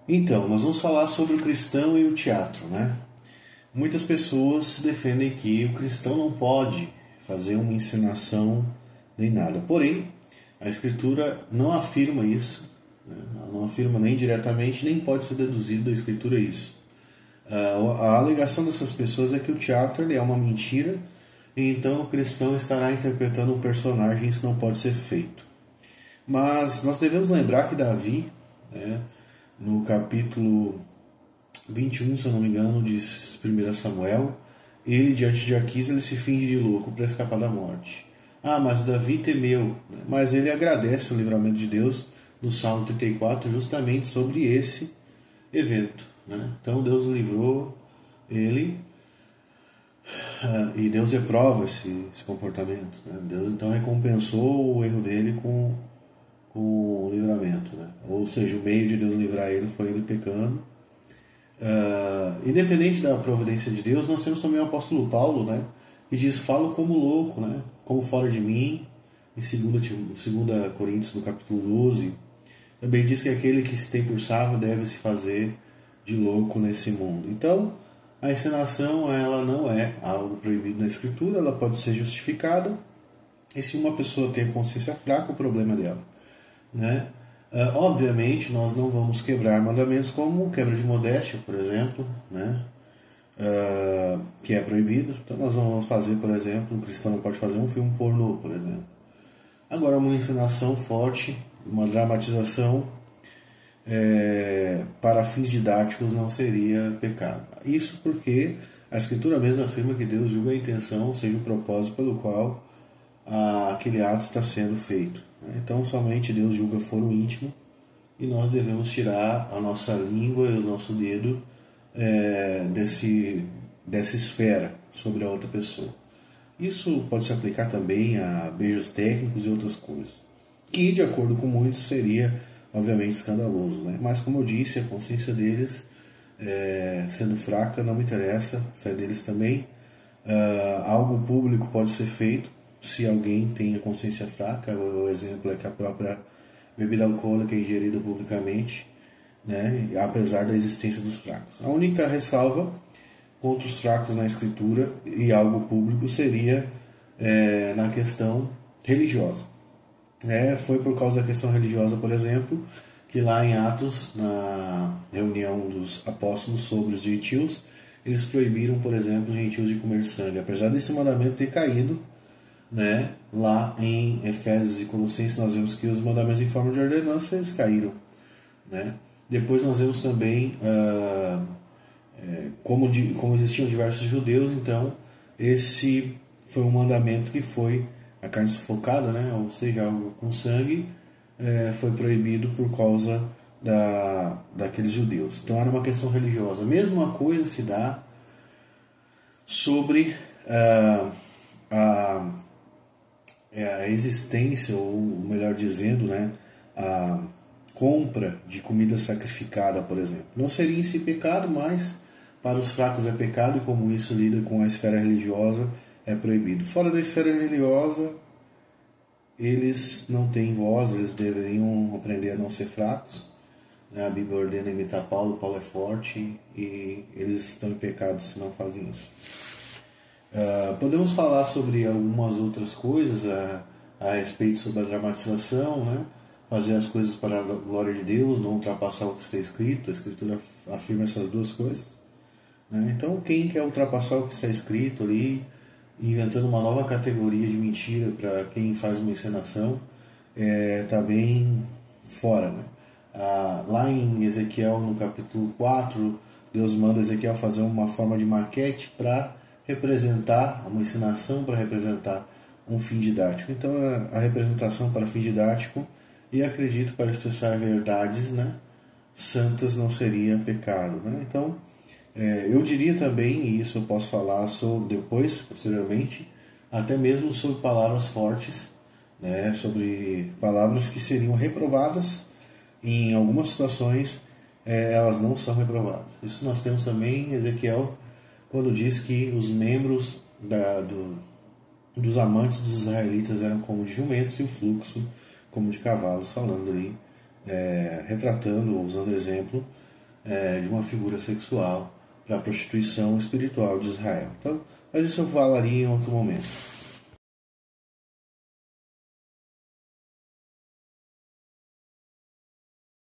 Então, nós vamos falar sobre o cristão e o teatro, né? Muitas pessoas defendem que o cristão não pode fazer uma encenação nem nada. Porém, a Escritura não afirma isso, né? Ela não afirma nem diretamente, nem pode ser deduzido da Escritura isso. A alegação dessas pessoas é que o teatro ele é uma mentira e então o cristão estará interpretando um personagem e isso não pode ser feito. Mas nós devemos lembrar que Davi, né, no capítulo 21, se eu não me engano, de 1 Samuel, ele diante de Aquis ele se finge de louco para escapar da morte. Mas Davi temeu, né? Mas ele agradece o livramento de Deus no Salmo 34 justamente sobre esse evento, né? Então Deus livrou ele e Deus reprova esse comportamento, né? Deus então recompensou o erro dele com o livramento, né? Ou seja, o meio de Deus livrar ele foi ele pecando. Independente da providência de Deus, nós temos também o apóstolo Paulo, né, que diz: falo como louco, né, como fora de mim, em 2 Coríntios, no capítulo 12, também diz que aquele que se tem por sábio deve se fazer de louco nesse mundo. Então, a encenação ela não é algo proibido na Escritura, ela pode ser justificada, e se uma pessoa tem consciência fraca, o problema é dela, né? Obviamente nós não vamos quebrar mandamentos como quebra de modéstia, por exemplo, né? Que é proibido. Então nós vamos fazer, por exemplo, um cristão não pode fazer um filme pornô, por exemplo. Agora, uma encenação forte, uma dramatização para fins didáticos não seria pecado. Isso porque a Escritura mesmo afirma que Deus julga a intenção, ou seja, o propósito pelo qual aquele ato está sendo feito. Então, somente Deus julga foro íntimo e nós devemos tirar a nossa língua e o nosso dedo dessa esfera sobre a outra pessoa. Isso pode se aplicar também a beijos técnicos e outras coisas, que, de acordo com muitos, seria, obviamente, escandaloso, né? Mas, como eu disse, a consciência deles, sendo fraca, não me interessa, a fé deles também. Algo público pode ser feito, se alguém tem a consciência fraca. O exemplo é que a própria bebida alcoólica é ingerida publicamente, né, apesar da existência dos fracos. A única ressalva contra os fracos na Escritura e algo público seria na questão religiosa. Foi por causa da questão religiosa, por exemplo, que lá em Atos, na reunião dos apóstolos sobre os gentios, eles proibiram, por exemplo, os gentios de comer sangue, apesar desse mandamento ter caído, né? Lá em Efésios e Colossenses nós vemos que os mandamentos em forma de ordenança eles caíram, né? Depois nós vemos também como existiam diversos judeus, então esse foi um mandamento que foi a carne sufocada, né? Ou seja, algo com sangue, foi proibido por causa daqueles judeus. Então era uma questão religiosa. A mesma coisa se dá sobre a existência, ou melhor dizendo, né, a compra de comida sacrificada, por exemplo. Não seria em si pecado, mas para os fracos é pecado, e como isso lida com a esfera religiosa, é proibido. Fora da esfera religiosa, eles não têm voz, eles deveriam aprender a não ser fracos. A Bíblia ordena imitar Paulo, Paulo é forte, e eles estão em pecado se não fazem isso. Podemos falar sobre algumas outras coisas a respeito sobre a dramatização, né? Fazer as coisas para a glória de Deus, não ultrapassar o que está escrito. A Escritura afirma essas duas coisas, né? Então, quem quer ultrapassar o que está escrito ali, inventando uma nova categoria de mentira para quem faz uma encenação, está bem fora, né? Lá em Ezequiel, no capítulo 4, Deus manda Ezequiel fazer uma forma de maquete para representar, uma encenação para representar um fim didático. Então, a representação para fim didático, e acredito para expressar verdades, né, santas, não seria pecado, né? Então, eu diria também, e isso eu posso falar sobre depois, posteriormente, até mesmo sobre palavras fortes, né, sobre palavras que seriam reprovadas. Em algumas situações, elas não são reprovadas. Isso nós temos também em Ezequiel, quando diz que os membros dos amantes dos israelitas eram como de jumentos e o fluxo como de cavalos, falando aí, retratando, usando exemplo de uma figura sexual para a prostituição espiritual de Israel. Então, mas isso eu falaria em outro momento.